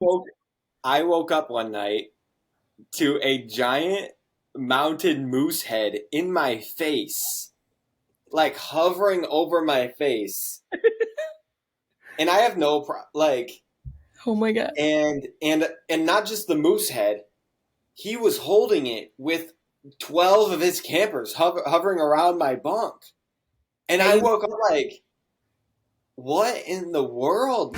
woke I woke up one night to a giant mounted moose head in my face, like hovering over my face. And I have no like Oh my god. and not just the moose head. He was holding it with 12 of his campers hovering around my bunk. And I woke up like, what in the world?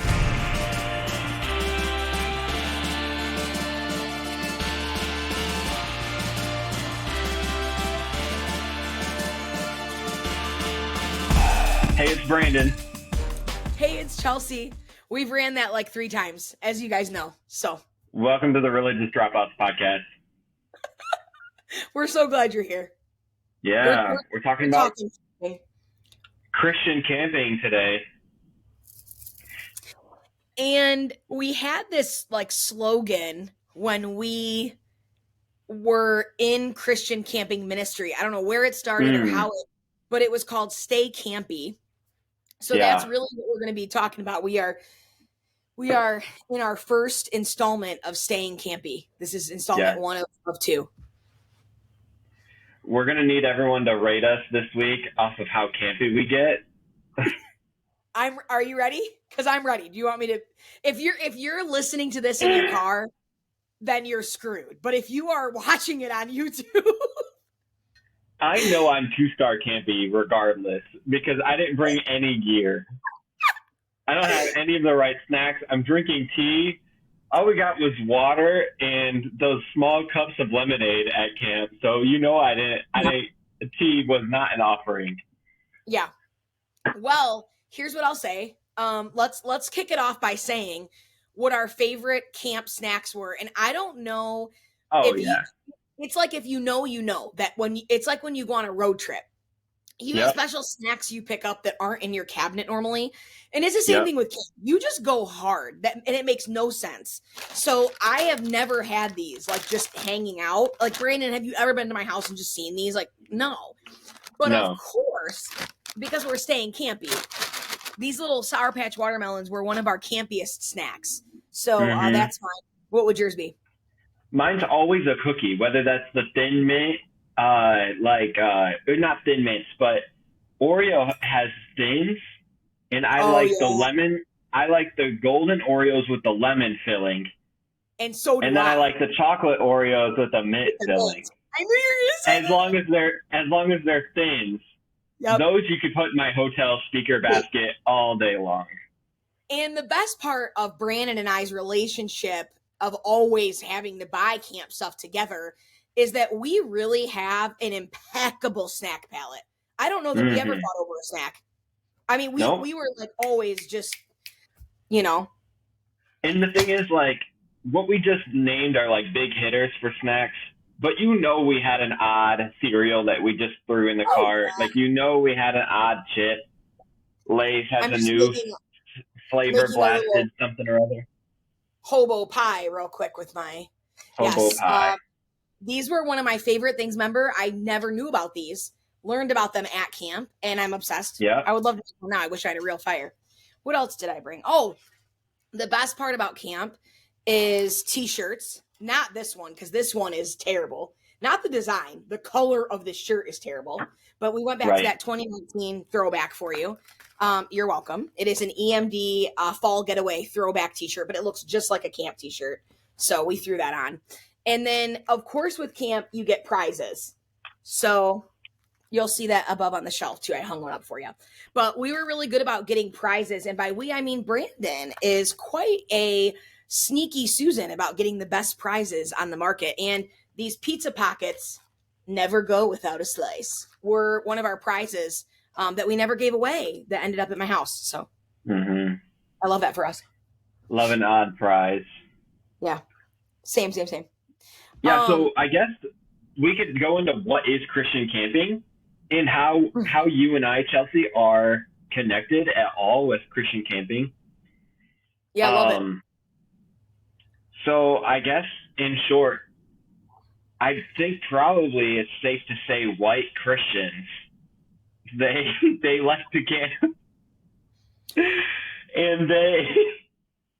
Hey, it's Brandon. Hey, it's Chelsea. We've ran that like 3 times, as you guys know. So Welcome to the Religious Dropouts podcast. we're so glad you're here. Yeah, we're talking about Christian camping today. And we had this like slogan when we were in Christian camping ministry. I don't know where it started or how but it was called Stay Campy. So that's really what we're going to be talking about. We are in our first installment of Staying Campy. This is installment 1 of 2. We're going to need everyone to rate us this week off of how campy we get. Are you ready? Because I'm ready. Do you want me to? If you're listening to this in your car, then you're screwed. But if you are watching it on YouTube, I know I'm 2-star campy regardless because I didn't bring any gear. I don't have any of the right snacks. I'm drinking tea. All we got was water and those small cups of lemonade at camp. So tea was not an offering. Yeah. Well, here's what I'll say. Let's kick it off by saying what our favorite camp snacks were. And I don't know. It's like if you know that it's like when you go on a road trip. You have special snacks you pick up that aren't in your cabinet normally. And it's the same thing with camp. You just go hard and it makes no sense. So I have never had these like just hanging out. Like, Brandon, have you ever been to my house and just seen these? Like, no. But of course, because we're staying campy, these little Sour Patch watermelons were one of our campiest snacks. So that's mine. What would yours be? Mine's always a cookie, whether that's the Thin Mint, not Thin Mints, but Oreo has thins, and I like the lemon. I like the golden Oreos with the lemon filling. And so do And then I like the chocolate Oreos with the mint filling. I knew you were going to say As long as they're thins, those you could put in my hotel speaker basket all day long. And the best part of Brandon and I's relationship of always having to buy camp stuff together is that we really have an impeccable snack palette. I don't know that we ever fought over a snack. I mean, we were like always just, And the thing is, like, what we just named are like big hitters for snacks, but we had an odd cereal that we just threw in the cart. Yeah. Like, we had an odd chip. Lay's has a new flavor blasted something or other. Hobo pie real quick with my pie. These were one of my favorite things. Remember, I never knew about these. Learned about them at camp, and I'm obsessed. Yeah. I would love to do them now. I wish I had a real fire. What else did I bring? Oh, the best part about camp is t-shirts. Not this one, because this one is terrible. Not the design. The color of the shirt is terrible. But we went back to that 2019 throwback for you. You're welcome. It is an EMD fall getaway throwback t-shirt, but it looks just like a camp t-shirt. So we threw that on. And then, of course, with camp, you get prizes. So you'll see that above on the shelf, too. I hung one up for you. But we were really good about getting prizes. And by we, I mean Brandon is quite a sneaky Susan about getting the best prizes on the market. And these pizza pockets never go without a slice were one of our prizes that we never gave away that ended up at my house. So I love that for us. Love an odd prize. Yeah. Same. Yeah, so I guess we could go into what is Christian camping and how you and I, Chelsea, are connected at all with Christian camping. Yeah, I love it. So I guess, in short, I think probably it's safe to say white Christians, they like to camp. And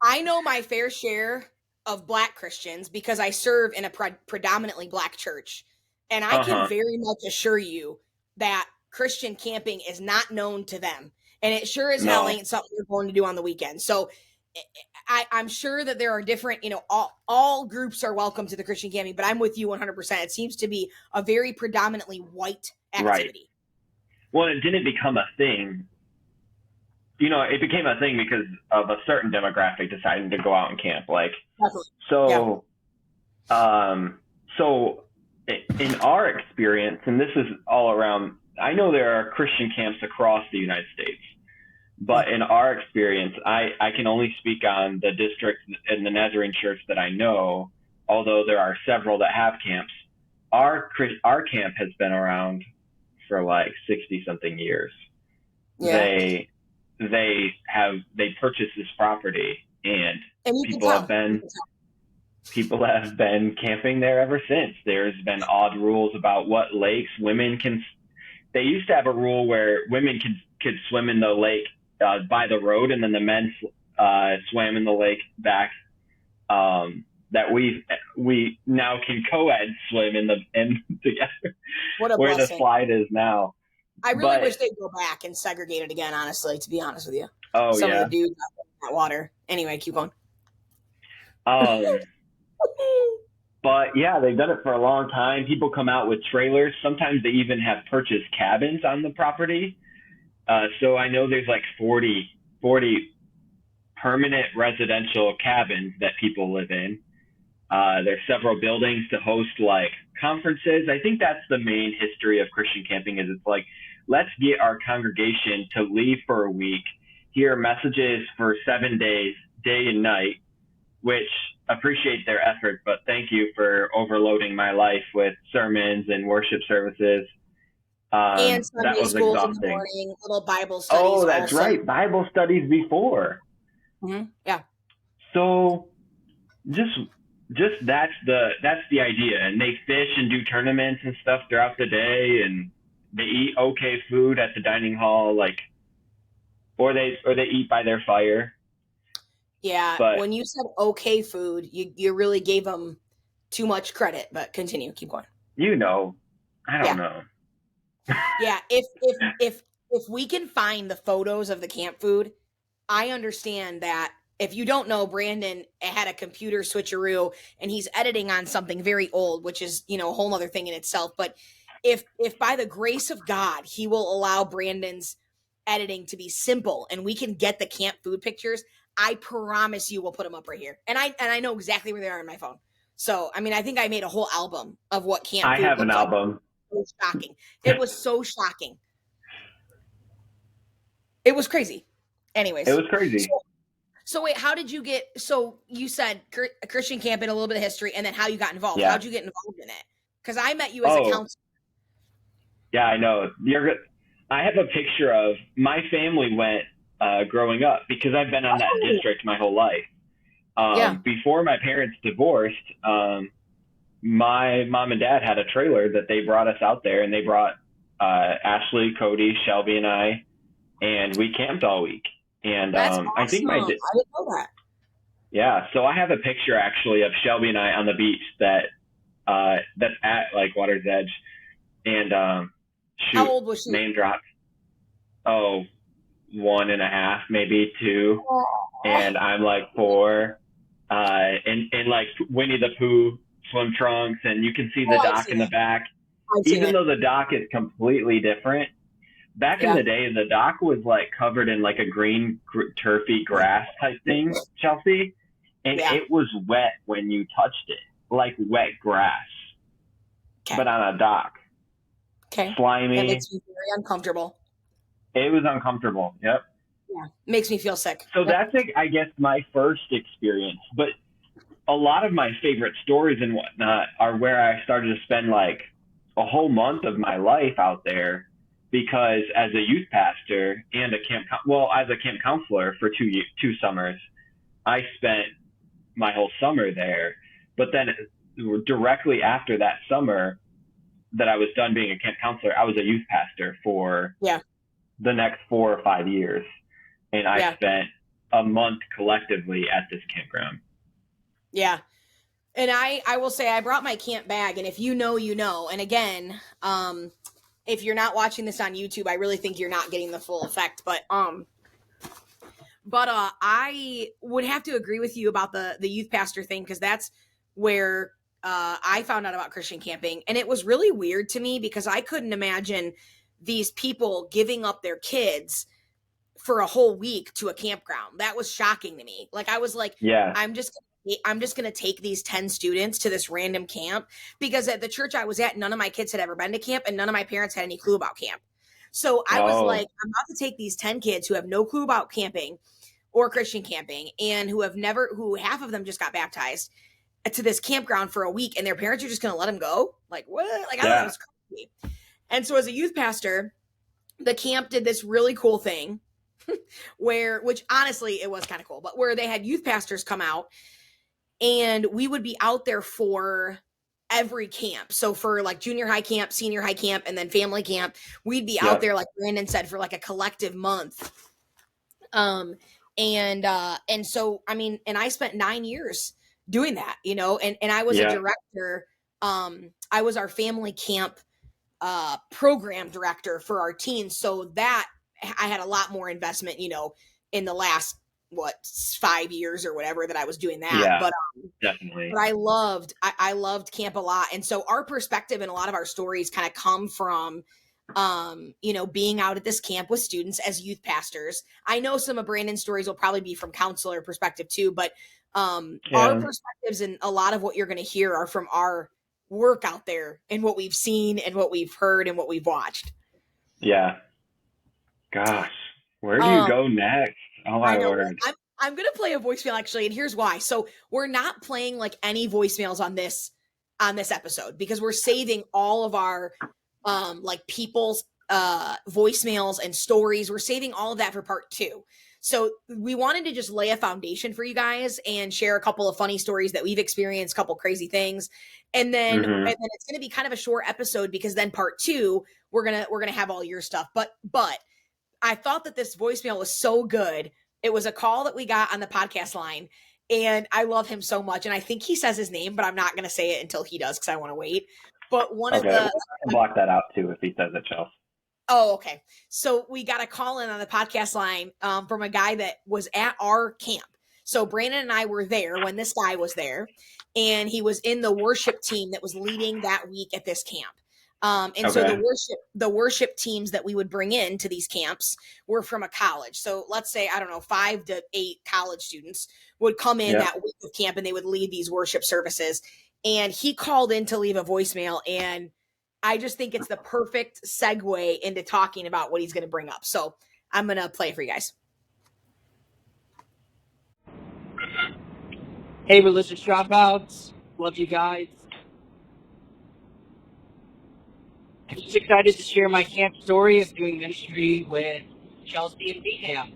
I know my fair share of Black Christians because I serve in a predominantly Black church. And I can very much assure you that Christian camping is not known to them. And it sure as hell ain't something you're going to do on the weekend. So I'm sure that there are different, all groups are welcome to the Christian camping, but I'm with you 100%. It seems to be a very predominantly white activity. Right. Well, it didn't become a thing. It became a thing because of a certain demographic deciding to go out and camp. So in our experience, and this is all around, I know there are Christian camps across the United States, but in our experience, I can only speak on the district and the Nazarene church that I know, although there are several that have camps. Our camp has been around for like 60 something years. Yeah. They purchased this property and people have been camping there ever since. There's been odd rules about what lakes women can. They used to have a rule where women could swim in the lake by the road, and then the men swam in the lake back. That we now can co-ed swim in together. What a where blessing. The slide is now. I really wish they'd go back and segregate it again, honestly, to be honest with you. Oh, Some of the dudes out in that water. Anyway, keep going. But yeah, they've done it for a long time. People come out with trailers. Sometimes they even have purchased cabins on the property. So I know there's like 40 permanent residential cabins that people live in. There's several buildings to host like conferences. I think that's the main history of Christian camping is it's like, let's get our congregation to leave for a week, hear messages for 7 days, day and night, which appreciate their effort, but thank you for overloading my life with sermons and worship services. And Sunday schools in the morning, little Bible studies. Oh, that's also. Right. Bible studies before. Mm-hmm. Yeah. So just that's the idea. And they fish and do tournaments and stuff throughout the day, and they eat okay food at the dining hall, or they eat by their fire. Yeah, but when you said okay food, you really gave them too much credit, but continue, keep going. I don't know. Yeah, if we can find the photos of the camp food, I understand that. If you don't know, Brandon had a computer switcheroo and he's editing on something very old, which is, a whole other thing in itself. But if by the grace of God, he will allow Brandon's editing to be simple and we can get the camp food pictures, I promise you we'll put them up right here. And I know exactly where they are on my phone. So, I think I made a whole album of what camp food I have an album. It was shocking. It was so shocking. It was crazy. Anyways. It was crazy. So wait, how did you get, so you said Christian camping, a little bit of history, and then how you got involved. Yeah. How'd you get involved in it? Because I met you as a counselor. Yeah, I know. I have a picture of my family went growing up because I've been on that district my whole life. Before my parents divorced, my mom and dad had a trailer that they brought us out there, and they brought Ashley, Cody, Shelby, and I, and we camped all week. And awesome. I think I didn't know that. Yeah, so I have a picture actually of Shelby and I on the beach that's at like Water's Edge, and how old was she? Name drop. 1.5, maybe 2, and I'm like 4, and like Winnie the Pooh swim trunks, and you can see the dock in the back. Even though the dock is completely different. Back in the day, the dock was like covered in like a green turfy grass type thing, Chelsea, and it was wet when you touched it, like wet grass, but on a dock. Okay. Slimy. That makes me very uncomfortable. It was uncomfortable. Yep. Yeah. Makes me feel sick. So that's like, I guess, my first experience, but a lot of my favorite stories and whatnot are where I started to spend like a whole month of my life out there. Because as a youth pastor and as a camp counselor for two summers, I spent my whole summer there. But then directly after that summer that I was done being a camp counselor, I was a youth pastor for the next 4 or 5 years. And I spent a month collectively at this campground. Yeah. And I will say I brought my camp bag, and if you know, you know. And again, if you're not watching this on YouTube, I really think you're not getting the full effect. But I would have to agree with you about the youth pastor thing, because that's where I found out about Christian camping, and it was really weird to me because I couldn't imagine these people giving up their kids for a whole week to a campground. That was shocking to me. Like I was like, Yeah. I'm just going to take these 10 students to this random camp, because at the church I was at, none of my kids had ever been to camp and none of my parents had any clue about camp. So I was like, I'm about to take these 10 kids who have no clue about camping or Christian camping, and who half of them just got baptized, to this campground for a week, and their parents are just going to let them go. Like, what? Like, I thought it was crazy. And so as a youth pastor, the camp did this really cool thing which honestly, it was kind of cool, but where they had youth pastors come out, and we would be out there for every camp. So for like junior high camp, senior high camp, and then family camp, we'd be out there, like Brandon said, for like a collective month. And so, I mean, and I spent 9 years doing that, you know, and I was a director. I was our family camp program director for our teens. So that I had a lot more investment, you know, in the last 5 years or whatever that I was doing that. Yeah, but definitely. But I loved camp a lot. And so our perspective and a lot of our stories kind of come from you know, being out at this camp with students as youth pastors. I know some of Brandon's stories will probably be from counselor perspective too, but our perspectives and a lot of what you're going to hear are from our work out there and what we've seen and what we've heard and what we've watched. Yeah. Gosh, where do you go next? Oh my word. I'm going to play a voicemail actually, and here's why. So we're not playing like any voicemails on this episode, because we're saving all of our like people's voicemails and stories. We're saving all of that for part 2. So we wanted to just lay a foundation for you guys and share a couple of funny stories that we've experienced, a couple crazy things. And then it's going to be kind of a short episode, because then part 2, we're going to have all your stuff. But I thought that this voicemail was so good. It was a call that we got on the podcast line, and I love him so much. And I think he says his name, but I'm not going to say it until he does, because I want to wait. But block that out too if he says it, Chelsea. Oh, okay. So we got a call in on the podcast line from a guy that was at our camp. So Brandon and I were there when this guy was there, and he was in the worship team that was leading that week at this camp. So the worship teams that we would bring in to these camps were from a college. So let's say, I don't know, 5 to 8 college students would come in that week of camp, and they would lead these worship services. And he called in to leave a voicemail, and I just think it's the perfect segue into talking about what he's going to bring up. So I'm going to play it for you guys. Hey, religious dropouts. Love you guys. I'm just excited to share my camp story of doing ministry with Chelsea Macadam.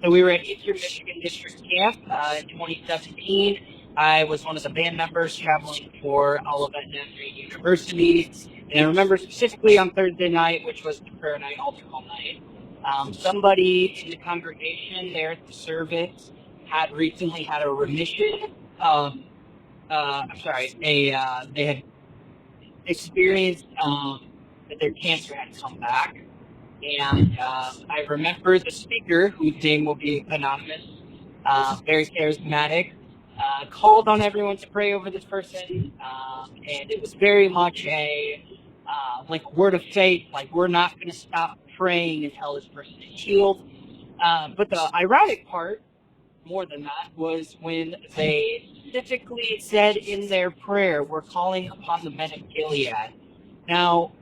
So we were at Eastern Michigan District Camp in 2017. I was one of the band members traveling for Olivet Nazarene University. And I remember specifically on Thursday night, which was the prayer night, altar call night, somebody in the congregation there at the service had recently had a remission. They had experienced that their cancer had come back. And I remember the speaker, whose name will be anonymous, very charismatic, called on everyone to pray over this person. And it was very much a word of faith, like we're not going to stop praying until this person is healed. But the ironic part, more than that, was when they specifically said in their prayer, we're calling upon the men of Gilead. Now,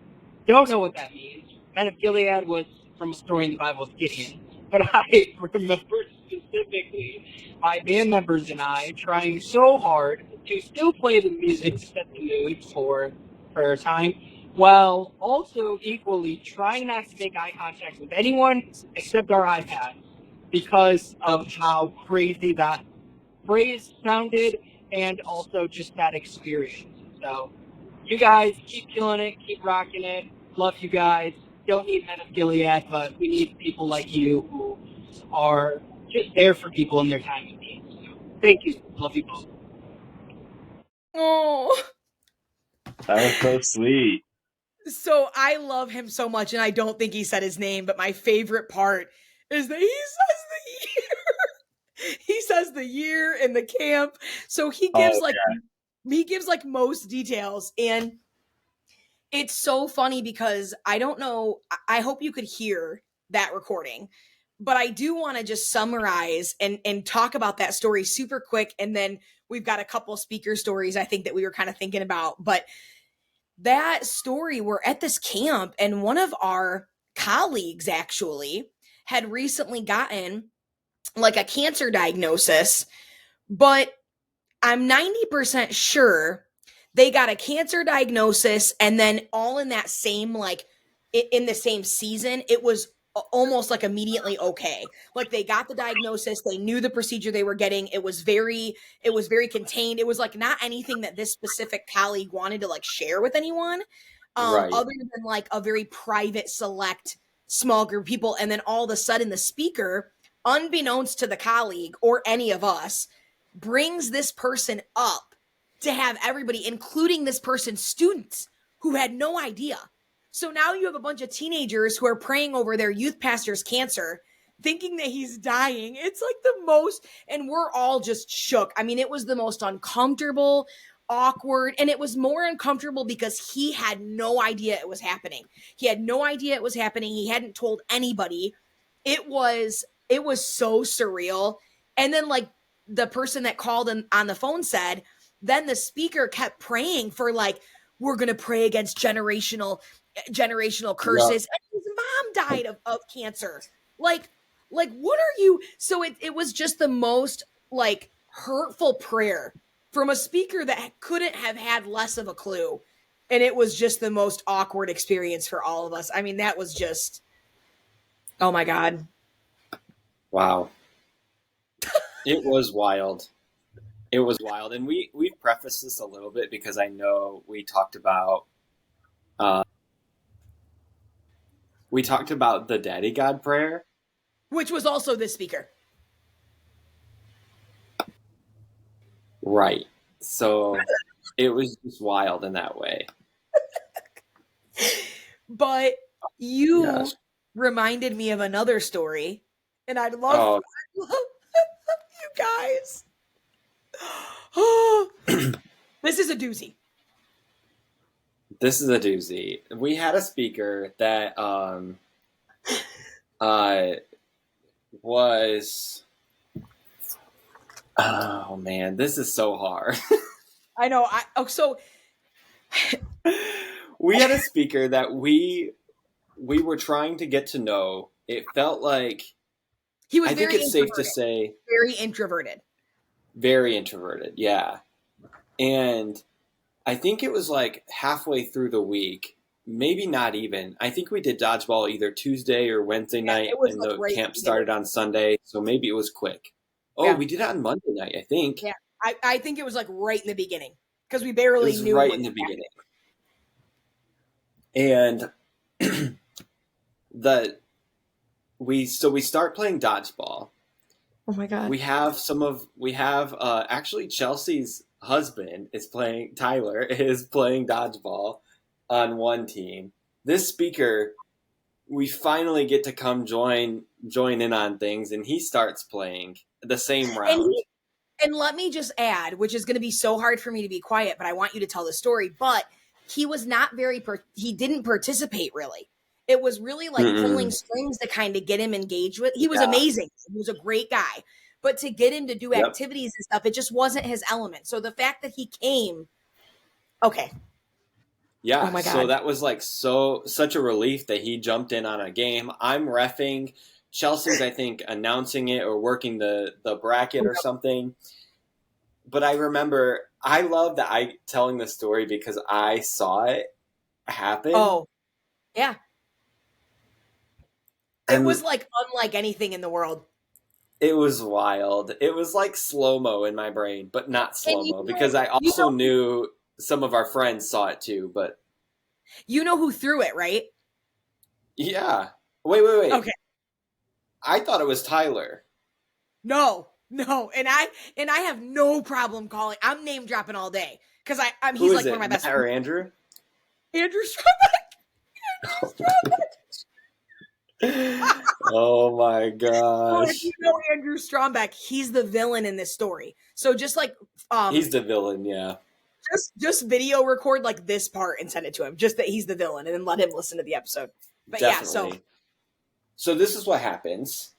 don't know what that means. Men of Gilead was from a story in the Bible of Gideon. But I remember specifically my band members and I trying so hard to still play the music to set the mood for prayer time, while also equally trying not to make eye contact with anyone except our iPad, because of how crazy that phrase sounded and also just that experience. So you guys keep killing it, keep rocking it. Love you guys. Don't need Men of Gilead, but we need people like you who are just there for people in their time of need. So, thank you. Love you both. Oh. That was so sweet. So I love him so much, and I don't think he said his name, but my favorite part is that he says the year. He says the year and the camp. So he gives Oh, like most details, and it's so funny because I don't know. I hope you could hear that recording, but I do want to just summarize and talk about that story super quick, and then we've got a couple speaker stories I think that we were kind of thinking about, but that story, we're at this camp, and one of our colleagues actually had recently gotten like a cancer diagnosis, but I'm 90% sure they got a cancer diagnosis, and then all in that same, like, in the same season, it was almost like immediately okay. Like, they got the diagnosis, they knew the procedure they were getting. It was very contained. It was like not anything that this specific colleague wanted to like share with anyone, Right. other than like a very private, select, small group of people. And then all of a sudden, the speaker, unbeknownst to the colleague or any of us, brings this person up to have everybody, including this person's students, who had no idea. So now you have a bunch of teenagers who are praying over their youth pastor's cancer, thinking that he's dying. It's like the most, and we're all just shook. I mean, it was the most uncomfortable, awkward, and it was more uncomfortable because he had no idea it was happening. He had no idea it was happening. He hadn't told anybody. It was so surreal. And then like the person that called on the phone said, then the speaker kept praying for like, we're going to pray against generational curses. Yep. And his mom died of cancer. Like what are you? So it was just the most like hurtful prayer from a speaker that couldn't have had less of a clue. And it was just the most awkward experience for all of us. I mean, that was just, oh my God. Wow. It was wild. It was wild. And we've prefaced this a little bit because I know we talked about the Daddy God prayer. Which was also this speaker. Right. So it was just wild in that way. But you Yes. reminded me of another story, and I love you guys. This is a doozy. This is a doozy. We had a speaker that was, oh man, this is so hard. I know. We had a speaker that we were trying to get to know. It felt like he was I think very it's safe to introverted. say Very introverted. very introverted, yeah. And I think it was like halfway through the week, maybe not even. I think we did dodgeball either Tuesday or Wednesday night, it was and like the right camp in the started on Sunday, so maybe it was quick. Oh, Yeah. we did it on Monday night, I think. Yeah. I think it was like right in the beginning because we It barely was knew right what in the was happening. beginning. And we start playing dodgeball. Oh my God. We have actually Chelsea's husband Tyler is playing dodgeball on one team. This speaker, we finally get to come join in on things, and he starts playing the same round. And let me just add, which is going to be so hard for me to be quiet, but I want you to tell the story. But he was not he didn't participate really. It was really like pulling strings to kind of get him engaged with. He was amazing. He was a great guy. But to get him to do activities and stuff, it just wasn't his element. So the fact that he came, okay. Yeah, oh my God. So that was like such a relief that he jumped in on a game. I'm reffing. Chelsea's, I think, announcing it or working the bracket or something. But I remember, I love that I telling the story because I saw it happen. Oh, yeah. And it was like unlike anything in the world. It was wild. It was like slow-mo in my brain, but not slow-mo because I also knew some of our friends saw it too, but you know who threw it, right? Yeah. Wait. Okay. I thought it was Tyler. No. No, and I have no problem calling. I'm name dropping all day because I'm Who he's is like it? one of my best Matt or friends. Andrew? Andrew Strombeck. Oh my Well, if gosh. you know Andrew Strombeck, he's the villain in this story. So just like He's the villain, yeah. just video record like this part and send it to him, just that he's the villain, and then let him listen to the episode. But Definitely. yeah, So this is what happens.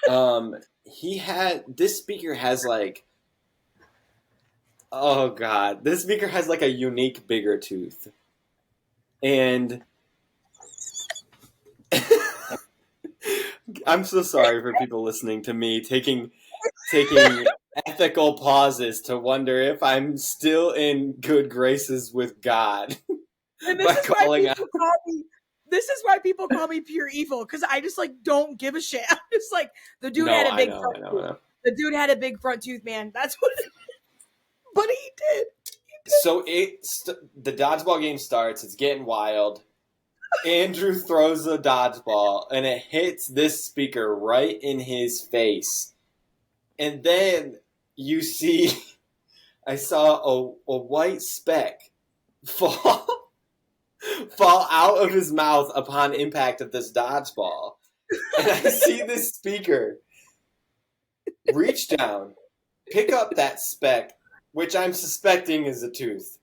This speaker has like, oh god, this speaker has like a unique bigger tooth. And I'm so sorry for people listening to me taking ethical pauses to wonder if I'm still in good graces with God. and by calling out. this is why people call me pure evil, because I just like don't give a shit. I'm just like, the dude had a big front tooth. The dude had a big front tooth, man. That's what it is. But he did. So the dodgeball game starts. It's getting wild. Andrew throws a dodgeball, and it hits this speaker right in his face. And then you see, I saw a white speck fall out of his mouth upon impact of this dodgeball. And I see this speaker reach down, pick up that speck, which I'm suspecting is a tooth.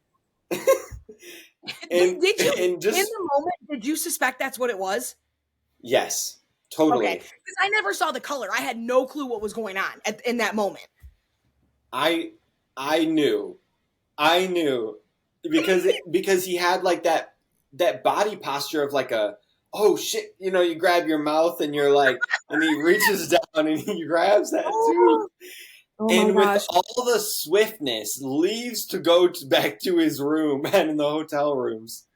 Did you, in the moment, did you suspect that's what it was? Yes, totally. Okay, because I never saw the color. I had no clue what was going on in that moment. I knew because he had like that body posture of like a, oh shit, you grab your mouth and you're like, and he reaches down and he grabs that tooth. Oh and with all the swiftness, leaves to go back to his room and in the hotel rooms.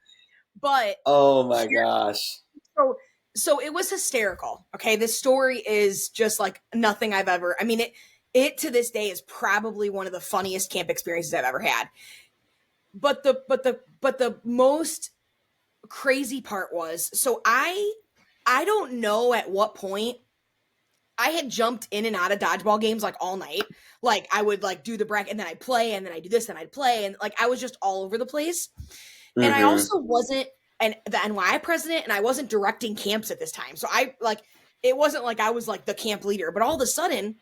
But oh my gosh. So it was hysterical. Okay, this story is just like nothing I've ever. I mean, it to this day is probably one of the funniest camp experiences I've ever had. But the most crazy part was, so I don't know at what point I had jumped in and out of dodgeball games like all night. Like I would like do the bracket and then I'd play and then I'd do this and I'd play, and like I was just all over the place. Mm-hmm. And I also wasn't the NY president, and I wasn't directing camps at this time. So it wasn't like I was like the camp leader, but all of a sudden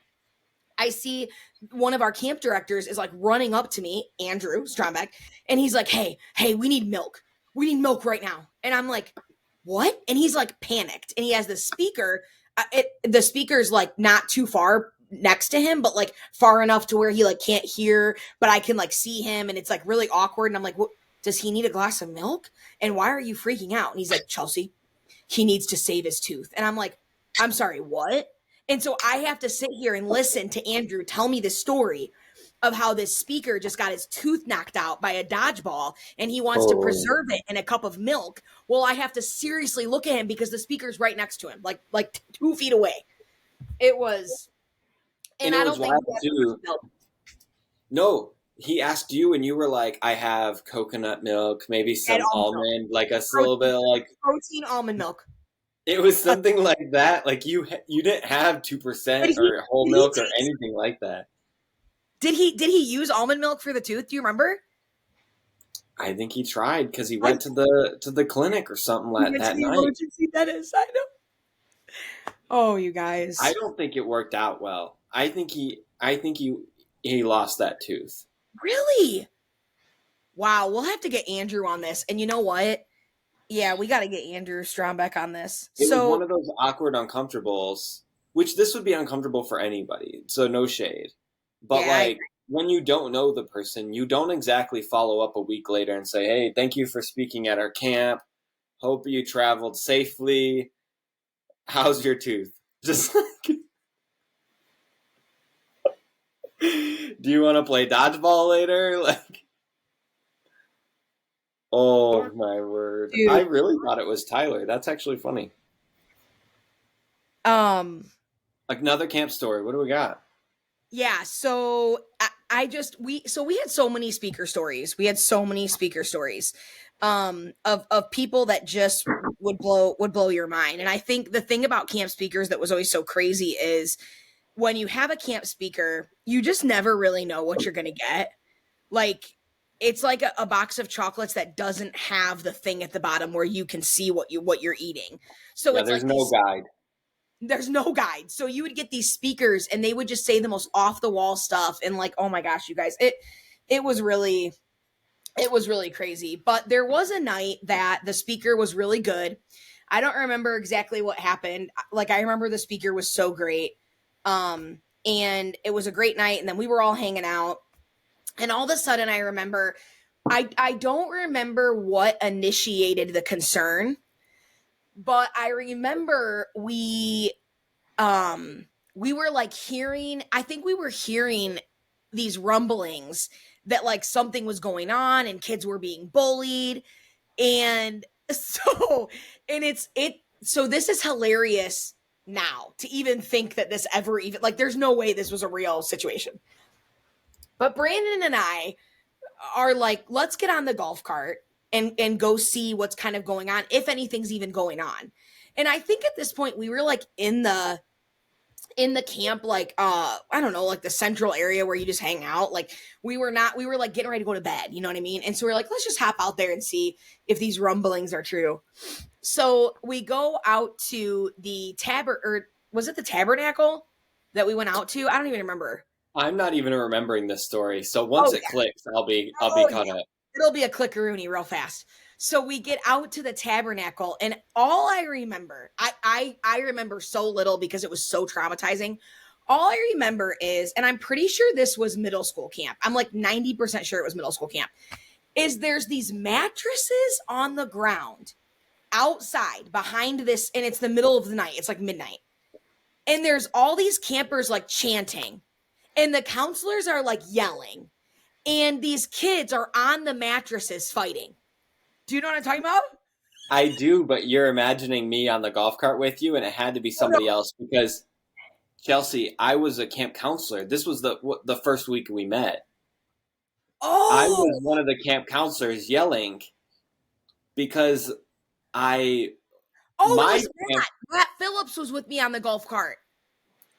I see one of our camp directors is like running up to me, Andrew Strombeck, and he's like, hey, we need milk. We need milk right now. And I'm like, what? And he's like panicked, and he has the speaker. The speaker's like not too far next to him, but like far enough to where he like can't hear, but I can like see him, and it's like really awkward. And I'm like, what? Does he need a glass of milk? And why are you freaking out? And he's like, Chelsea, he needs to save his tooth. And I'm like, I'm sorry, what? And so I have to sit here and listen to Andrew tell me the story of how this speaker just got his tooth knocked out by a dodgeball, and he wants to preserve it in a cup of milk. Well, I have to seriously look at him because the speaker's right next to him, like 2 feet away. It was, and I don't think too. No, he asked you, and you were like, "I have coconut milk, maybe some almond, like a little bit of like protein almond milk." It was something like that. Like you didn't have 2% or whole milk or anything like that. Did he use almond milk for the tooth? Do you remember? I think he tried because he went to the clinic or something that night. Emergency dentist, I know. Oh, you guys! I don't think it worked out well. I think he lost that tooth. Really? Wow, we'll have to get Andrew on this. And you know what? Yeah, we got to get Andrew Strombeck on this. It was one of those awkward uncomfortables, which this would be uncomfortable for anybody. So no shade. But like when you don't know the person, you don't exactly follow up a week later and say, "Hey, thank you for speaking at our camp. Hope you traveled safely. How's your tooth?" Just like, do you want to play dodgeball later? Like, oh my word. Dude. I really thought it was Tyler. That's actually funny. Another camp story. What do we got? Yeah, so we had so many speaker stories. We had so many speaker stories of people that just would blow your mind. And I think the thing about camp speakers that was always so crazy is when you have a camp speaker, you just never really know what you're going to get. Like, it's like a box of chocolates that doesn't have the thing at the bottom where you can see what you're eating. So Yeah, it's there's like no guide. there's no guide. So you would get these speakers and they would just say the most off the wall stuff. And like, oh my gosh, you guys, it was really crazy. But there was a night that the speaker was really good. I don't remember exactly what happened. Like, I remember the speaker was so great. And it was a great night. And then we were all hanging out. And all of a sudden I remember, I don't remember what initiated the concern, but I remember we were like hearing, I think we were hearing these rumblings that like something was going on and kids were being bullied. And so, so this is hilarious now to even think that this ever even, like, there's no way this was a real situation. But Brandon and I are like, let's get on the golf cart and go see what's kind of going on, if anything's even going on. And I think at this point we were like in the camp, like, I don't know, like the central area where you just hang out. Like we were like getting ready to go to bed, you know what I mean? And so we're like, let's just hop out there and see if these rumblings are true. So we go out to the was it the tabernacle that we went out to? I don't even remember. I'm not even remembering this story. So once it clicks, I'll be caught up. It'll be a clickaroony real fast. So we get out to the tabernacle, and all I remember, I remember so little because it was so traumatizing. All I remember is, and I'm pretty sure this was middle school camp. I'm like 90% sure it was middle school camp. Is there's these mattresses on the ground outside behind this, and it's the middle of the night. It's like midnight. And there's all these campers like chanting. And the counselors are like yelling. And these kids are on the mattresses fighting. Do you know what I'm talking about? I do, but you're imagining me on the golf cart with you, and it had to be somebody else because, Chelsea, I was a camp counselor. This was the first week we met. Oh! I was one of the camp counselors yelling because Matt Phillips was with me on the golf cart.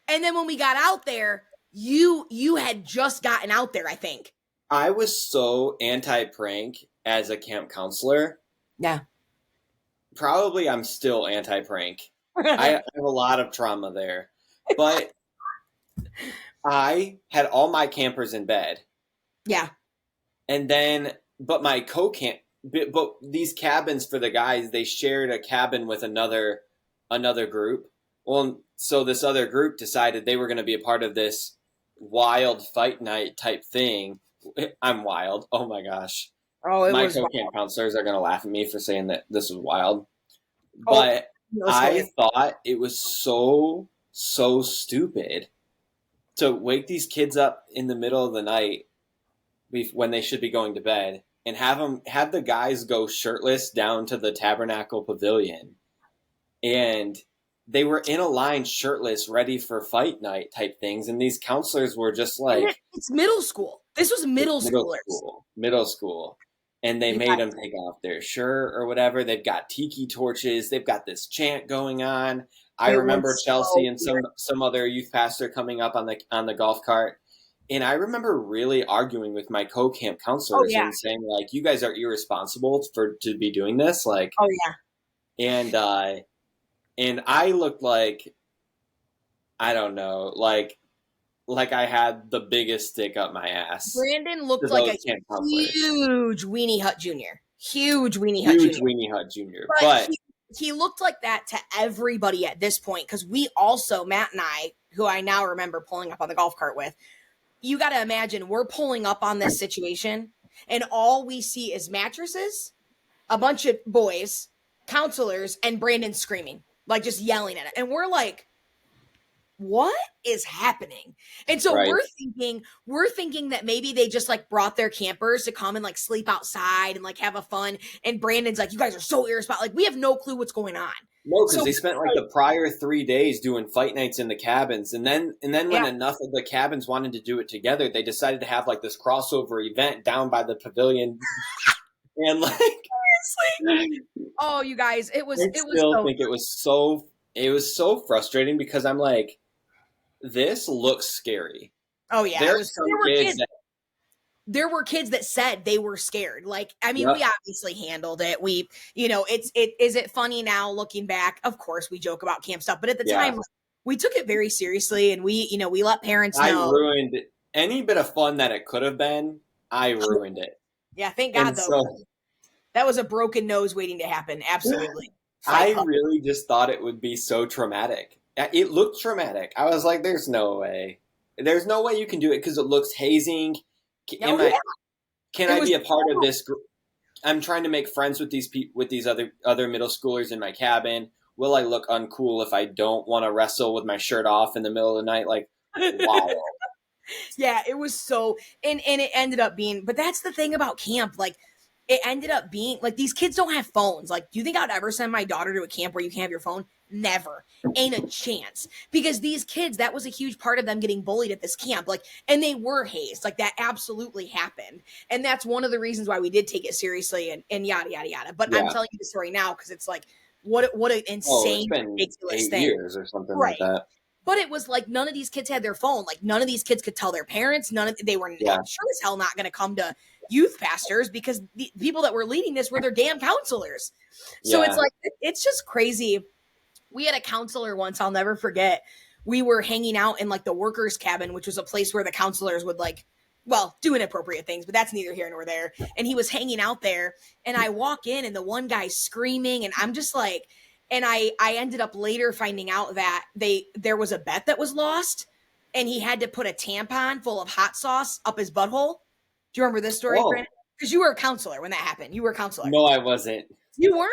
And then when we got out there, you had just gotten out there, I think. I was so anti-prank as a camp counselor. Yeah. Probably I'm still anti-prank. I have a lot of trauma there. But I had all my campers in bed. Yeah. And then, but these cabins for the guys, they shared a cabin with another group. Well, so this other group decided they were going to be a part of this wild fight night type thing. I'm wild. Oh my gosh. Oh, my co-camp counselors are going to laugh at me for saying that this was wild. But I thought it was so stupid to wake these kids up in the middle of the night when they should be going to bed and have the guys go shirtless down to the tabernacle pavilion. And they were in a line shirtless, ready for fight night type things. And these counselors were just like... It's middle school. This was middle schoolers. Middle school. And they made them take off their shirt or whatever. They've got tiki torches. They've got this chant going on. I remember Chelsea and some other youth pastor coming up on the golf cart. And I remember really arguing with my co-camp counselors and saying, like, you guys are irresponsible to be doing this. Like, oh, yeah. And I looked like, I don't know, like I had the biggest stick up my ass. Brandon looked like a huge Weenie Hut Jr. Huge Weenie Hut Jr. But he looked like that to everybody at this point because we also, Matt and I, who I now remember pulling up on the golf cart with, you got to imagine we're pulling up on this situation and all we see is mattresses, a bunch of boys, counselors, and Brandon screaming. Like just yelling at it. And we're like, what is happening? And so we're thinking that maybe they just like brought their campers to come and like sleep outside and like have a fun. And Brandon's like, you guys are so irresponsible. Like we have no clue what's going on. No, because they spent like the prior 3 days doing fight nights in the cabins. And then when enough of the cabins wanted to do it together, they decided to have like this crossover event down by the pavilion. And like, oh, you guys, it was so frustrating because I'm like, this looks scary. Oh yeah, There are some kids that there were kids that said they were scared. Like, I mean, Yep. we obviously handled it. We, is it funny now looking back? Of course we joke about camp stuff, but at the Yeah. time we took it very seriously, and we let parents I know. ruined any bit of fun that it could have been. I ruined it. Yeah, thank God And though. so That was a broken nose waiting to happen. Absolutely. I really just thought it would be so traumatic. It looked traumatic. I was like, there's no way. There's no way you can do it because it looks hazing. Can I be a part of this group? I'm trying to make friends with these other middle schoolers in my cabin. Will I look uncool if I don't want to wrestle with my shirt off in the middle of the night? Like, wow. Yeah, it was so, and it ended up being, but that's the thing about camp. Like, it ended up being, like, these kids don't have phones. Like, do you think I'd ever send my daughter to a camp where you can't have your phone? Never. Ain't a chance. Because these kids, that was a huge part of them getting bullied at this camp. Like, and they were hazed. Like, that absolutely happened. And that's one of the reasons why we did take it seriously and yada, yada, yada. But Yeah. I'm telling you the story now because it's like, what an insane, it's been ridiculous 8 thing. years or something Right. like that. But it was like none of these kids had their phone. Like none of these kids could tell their parents. They were sure as hell not going to come to youth pastors because the people that were leading this were their damn counselors. So it's like, it's just crazy. We had a counselor once, I'll never forget. We were hanging out in like the workers' cabin, which was a place where the counselors would do inappropriate things, but that's neither here nor there. And he was hanging out there and I walk in and the one guy's screaming and I'm just like, and I ended up later finding out that there was a bet that was lost and he had to put a tampon full of hot sauce up his butthole. Do you remember this story, Brandon? Because you were a counselor when that happened. You were a counselor. No, I wasn't. You weren't?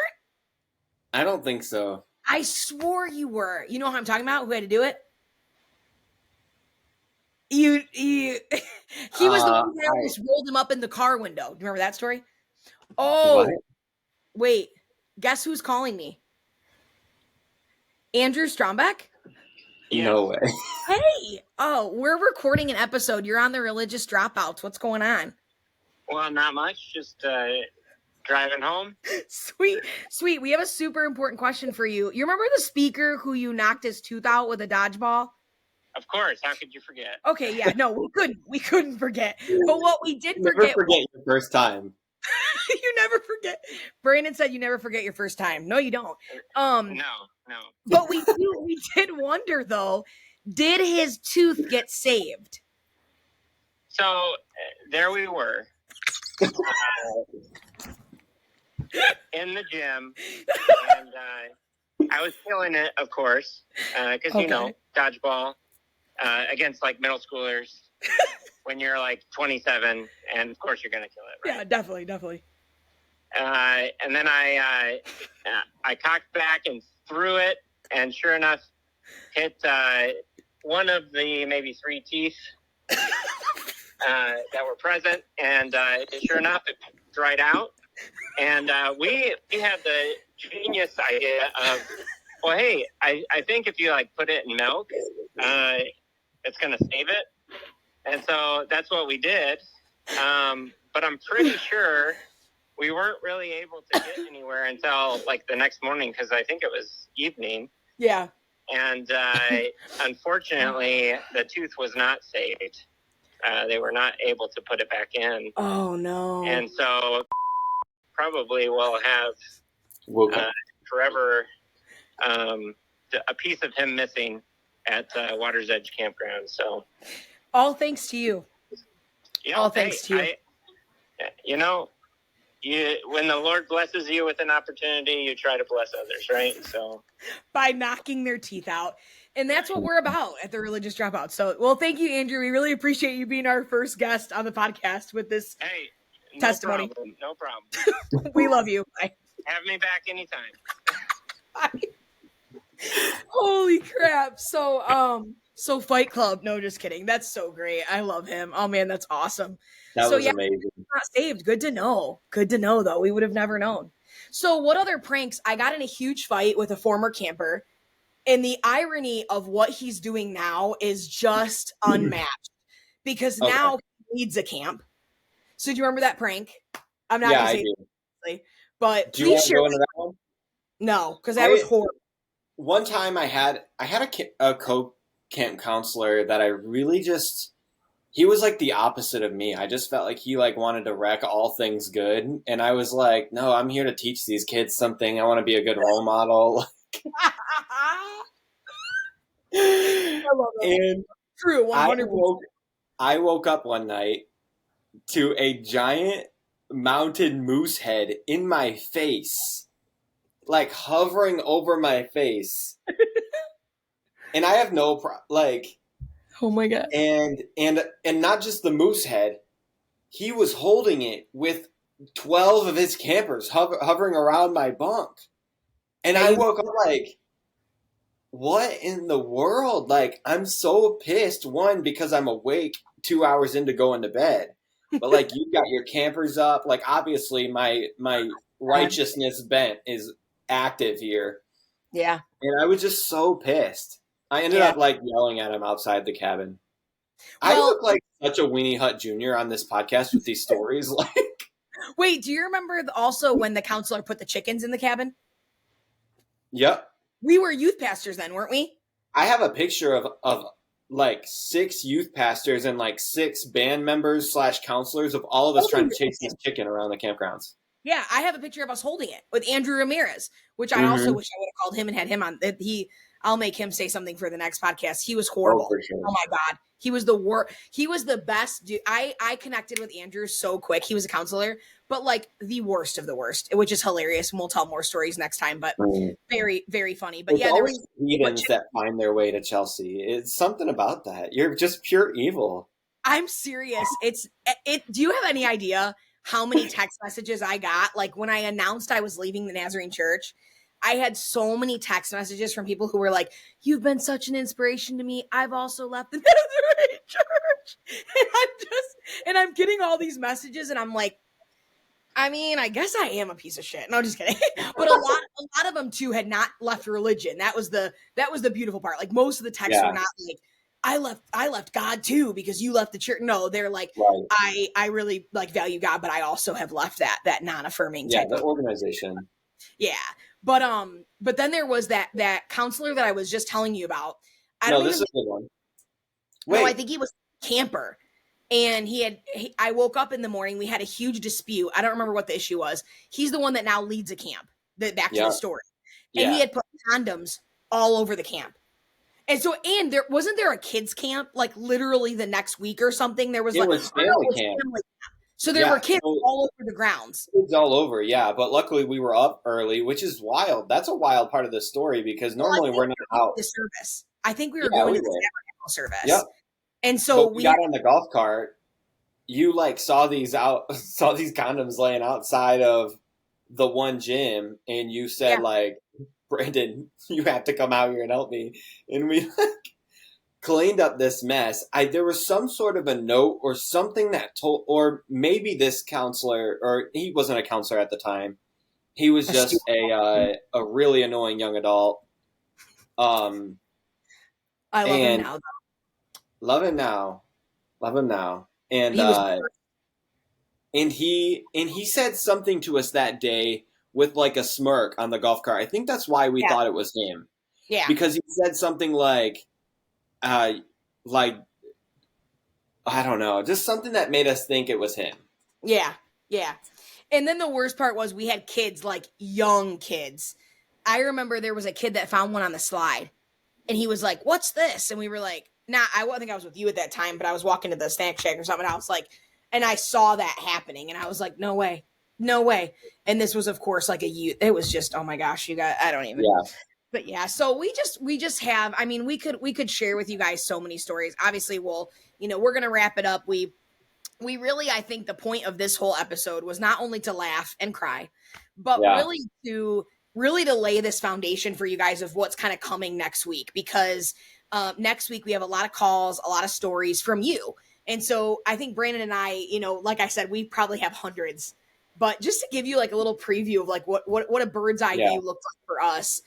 I don't think so. I swore you were. You know what I'm talking about? Who had to do it? He was the one that almost rolled him up in the car window. Do you remember that story? Oh, wait. Guess who's calling me? Andrew Strombeck? No way. Hey. Oh, we're recording an episode. You're on the Religious Dropouts. What's going on? Well, not much. Just driving home. Sweet. We have a super important question for you. You remember the speaker who you knocked his tooth out with a dodgeball? Of course. How could you forget? Okay, yeah. No, we couldn't forget. But what we did Never forget your first time. You never forget. Brandon said you never forget your first time. No, you don't. No. But we did wonder though, did his tooth get saved? So there we were. In the gym. And I was feeling it, of course. Because, dodgeball against like middle schoolers. When you're like 27, and of course you're gonna kill it, right? Yeah, definitely. And then I cocked back and threw it, and sure enough, hit one of the maybe 3 teeth that were present, and sure enough, it dried out. And we had the genius idea of, well, hey, I think if you like put it in milk, it's gonna save it. And so that's what we did. But I'm pretty sure we weren't really able to get anywhere until like the next morning because I think it was evening. Yeah. And unfortunately, the tooth was not saved. They were not able to put it back in. Oh, no. And so probably will have forever a piece of him missing at Water's Edge Campground. So. All thanks to you. Yeah, all thanks to you. When the Lord blesses you with an opportunity, you try to bless others, right? So by knocking their teeth out. And that's what we're about at the Religious Dropouts. So, well, thank you, Andrew. We really appreciate you being our first guest on the podcast with this testimony. No problem. We love you. Bye. Have me back anytime. Bye. Holy crap. So Fight Club. No, just kidding. That's so great. I love him. Oh man, that's awesome. That was amazing. Not saved. Good to know. Good to know though. We would have never known. So what other pranks? I got in a huge fight with a former camper. And the irony of what he's doing now is just unmatched. Because now he leads a camp. So do you remember that prank? I'm not gonna say it, but do you want to go into that one? No, because that was horrible. One time I had a camp counselor that I really just, he was like the opposite of me. I just felt like he like wanted to wreck all things good. And I was like, no, I'm here to teach these kids something. I want to be a good role model. And True, 100%. I woke up one night to a giant mounted moose head in my face, like hovering over my face. And I have no like, Oh my God. and not just the moose head, he was holding it with 12 of his campers hovering around my bunk. And I woke up like, what in the world? Like, I'm so pissed. One, because I'm awake 2 hours into going to bed. But like, you got your campers up. Like, obviously my righteousness bent is active here. Yeah. And I was just so pissed. I ended up like yelling at him outside the cabin. I look like such a Weenie Hut Jr. on this podcast with these stories. Like, wait, do you remember also when the counselor put the chickens in the cabin? Yep. We were youth pastors then, weren't we? I have a picture of like 6 youth pastors and like 6 band members / counselors of all of us trying to chase this chicken around the campgrounds. Yeah, I have a picture of us holding it with Andrew Ramirez, which I also wish I would have called him and had him on. I'll make him say something for the next podcast. He was horrible. Sure. Oh my God. He was the worst. He was the best dude. I connected with Andrew so quick. He was a counselor, but like the worst of the worst, which is hilarious. And we'll tell more stories next time, but very, very funny. But There's always heathens that find their way to Chelsea. It's something about that. You're just pure evil. I'm serious. Do you have any idea how many text messages I got? Like when I announced I was leaving the Nazarene church, I had so many text messages from people who were like, you've been such an inspiration to me. I've also left the Nazarene church. And I'm getting all these messages and I'm like, I mean, I guess I am a piece of shit. No, just kidding. But a lot of them too had not left religion. That was the beautiful part. Like most of the texts were not like, I left God too because you left the church. No, they're like, I really like value God, but I also have left that non-affirming type of organization. Yeah. But then there was that counselor that I was just telling you about. This is a good one. Wait. No, I think he was a camper. And I woke up in the morning. We had a huge dispute. I don't remember what the issue was. He's the one that now leads a camp. Back to the story. And he had put condoms all over the camp. And so, wasn't there a kids camp like literally the next week or something? There was family camp. So there were kids all over the grounds. Kids all over, yeah. But luckily we were up early, which is wild. That's a wild part of the story because normally we're not out. The service. I think we were going to the tabernacle service. Yep. And so we got on the golf cart. You like saw these condoms laying outside of the one gym, and you said like, Brandon, you have to come out here and help me. And we cleaned up this mess. There was some sort of a note or something that told, or maybe this counselor, or he wasn't a counselor at the time. He was just a really annoying young adult. I love him now. Love him now. And he said something to us that day with like a smirk on the golf cart. I think that's why we thought it was him. Yeah. Because he said something like I don't know, just something that made us think it was him. Yeah. Yeah. And then the worst part was we had kids, like young kids. I remember there was a kid that found one on the slide and he was like, what's this? And we were like, I think I was with you at that time, but I was walking to the snack shack or something. I was like, and I saw that happening and I was like, no way. And this was of course like a youth. It was just, oh my gosh, you guys, I don't even. Yeah. But yeah, so we just have, I mean, we could share with you guys so many stories. Obviously we're going to wrap it up. We really, I think the point of this whole episode was not only to laugh and cry, but really to lay this foundation for you guys of what's kind of coming next week, because next week we have a lot of calls, a lot of stories from you. And so I think Brandon and I, like I said, we probably have hundreds, but just to give you like a little preview of like what a bird's eye view looks like for us.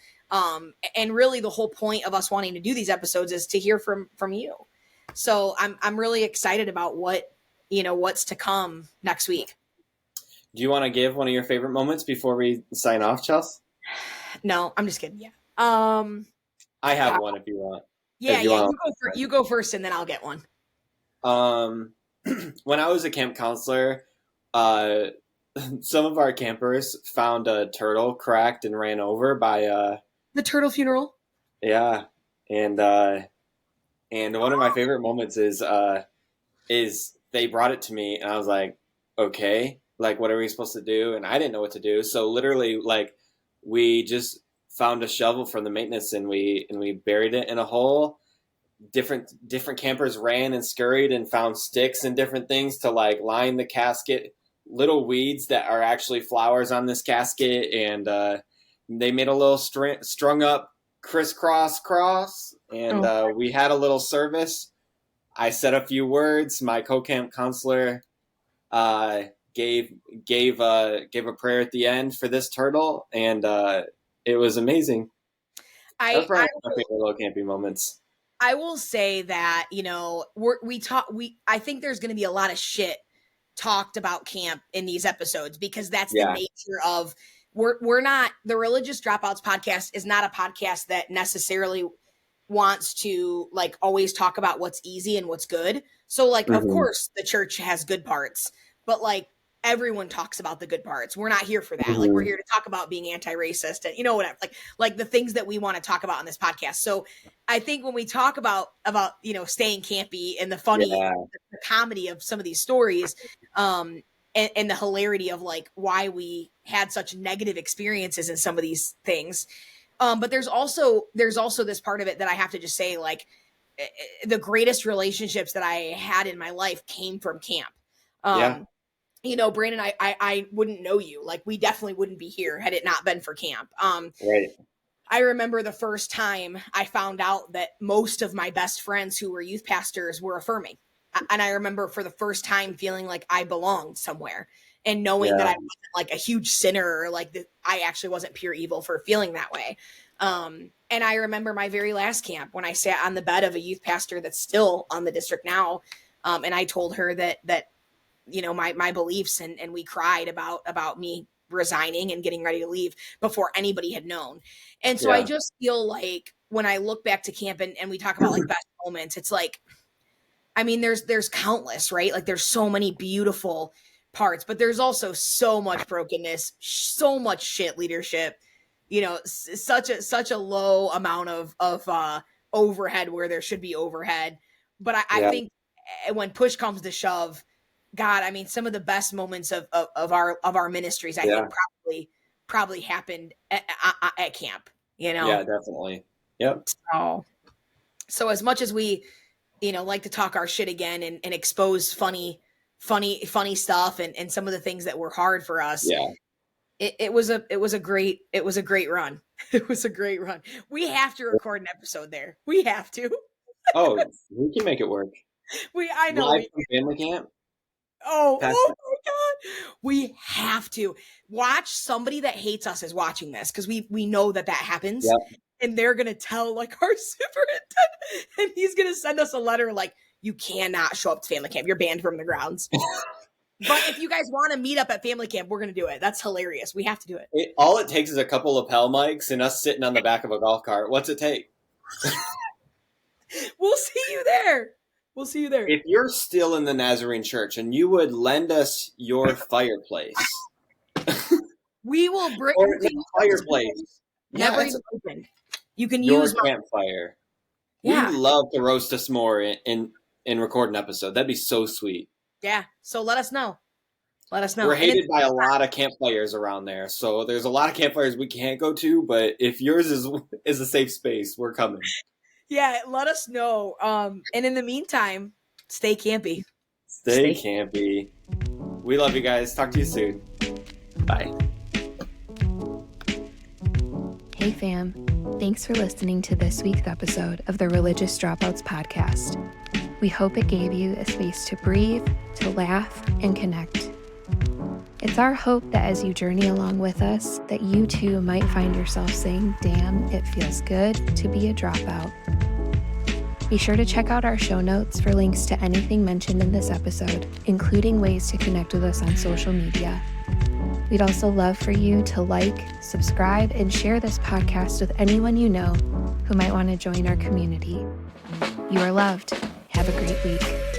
And really the whole point of us wanting to do these episodes is to hear from you. So I'm really excited about what's to come next week. Do you want to give one of your favorite moments before we sign off, Chelsea? No, I'm just kidding. Yeah. I have one if you want. Yeah, you yeah. want- You go first, and then I'll get one. When I was a camp counselor, some of our campers found a turtle cracked and ran over by The turtle funeral. yeah, and one of my favorite moments is they brought it to me and I was like, okay, like what are we supposed to do? And I didn't know what to do, so literally like we just found a shovel from the maintenance and we buried it in a hole. Different campers ran and scurried and found sticks and different things to like line the casket, little weeds that are actually flowers on this casket, and they made a little strung up crisscross cross, and we had a little service. I said a few words. My co-camp counselor gave a prayer at the end for this turtle, and it was amazing. That's probably my favorite little camping moments. I will say that, you know, I think there's going to be a lot of shit talked about camp in these episodes because that's the nature of we're not the Religious Dropouts podcast is not a podcast that necessarily wants to like always talk about what's easy and what's good. So like, of course the church has good parts, but like everyone talks about the good parts. We're not here for that. Like we're here to talk about being anti-racist and you know whatever, like the things that we want to talk about on this podcast. So I think when we talk about you know staying campy and the funny the comedy of some of these stories and the hilarity of like why we had such negative experiences in some of these things, but there's also this part of it that I have to just say, like the greatest relationships that I had in my life came from camp. You know, Brandon, I wouldn't know you. Like, we definitely wouldn't be here had it not been for camp. Right. I remember the first time I found out that most of my best friends who were youth pastors were affirming. And I remember for the first time feeling like I belonged somewhere and knowing that I wasn't like a huge sinner or like that I actually wasn't pure evil for feeling that way. And I remember my very last camp when I sat on the bed of a youth pastor that's still on the district now. And I told her that you know, my beliefs and we cried about me resigning and getting ready to leave before anybody had known. And so I just feel like when I look back to camp and we talk about like best moments, it's like, I mean, there's countless, right? Like there's so many beautiful parts, but there's also so much brokenness, so much shit leadership, you know, such a low amount of overhead where there should be overhead. But I think when push comes to shove, God, I mean, some of the best moments of our ministries, I think probably happened at camp, you know? Yeah, definitely. Yep. So as much as we, you know, like to talk our shit again and expose funny stuff and some of the things that were hard for us. Yeah. It was a great run. It was a great run. We have to record an episode there. We have to. Oh, we can make it work. I know. Live from family camp. Oh my God. We have to watch somebody that hates us is watching this because we know that happens. Yep. And they're going to tell like our superintendent and he's going to send us a letter like, you cannot show up to family camp. You're banned from the grounds. But if you guys want to meet up at family camp, we're going to do it. That's hilarious. We have to do it. All it takes is a couple lapel mics and us sitting on the back of a golf cart. What's it take? We'll see you there. We'll see you there. If you're still in the Nazarene church and you would lend us your fireplace. We will bring the fireplace. Never even opened. You can your use campfire. Yeah. We'd love to roast us more and record an episode. That'd be so sweet. Yeah. So let us know. Let us know. We're hated by a lot of campfires around there. So there's a lot of campfires we can't go to, but if yours is a safe space, we're coming. Yeah, let us know. And in the meantime, stay campy. Stay campy. We love you guys. Talk to you soon. Bye. Hey fam, thanks for listening to this week's episode of the Religious Dropouts podcast. We hope it gave you a space to breathe, to laugh, and connect. It's our hope that as you journey along with us, that you too might find yourself saying, damn, it feels good to be a dropout. Be sure to check out our show notes for links to anything mentioned in this episode, including ways to connect with us on social media. We'd also love for you to like, subscribe, and share this podcast with anyone you know who might want to join our community. You are loved. Have a great week.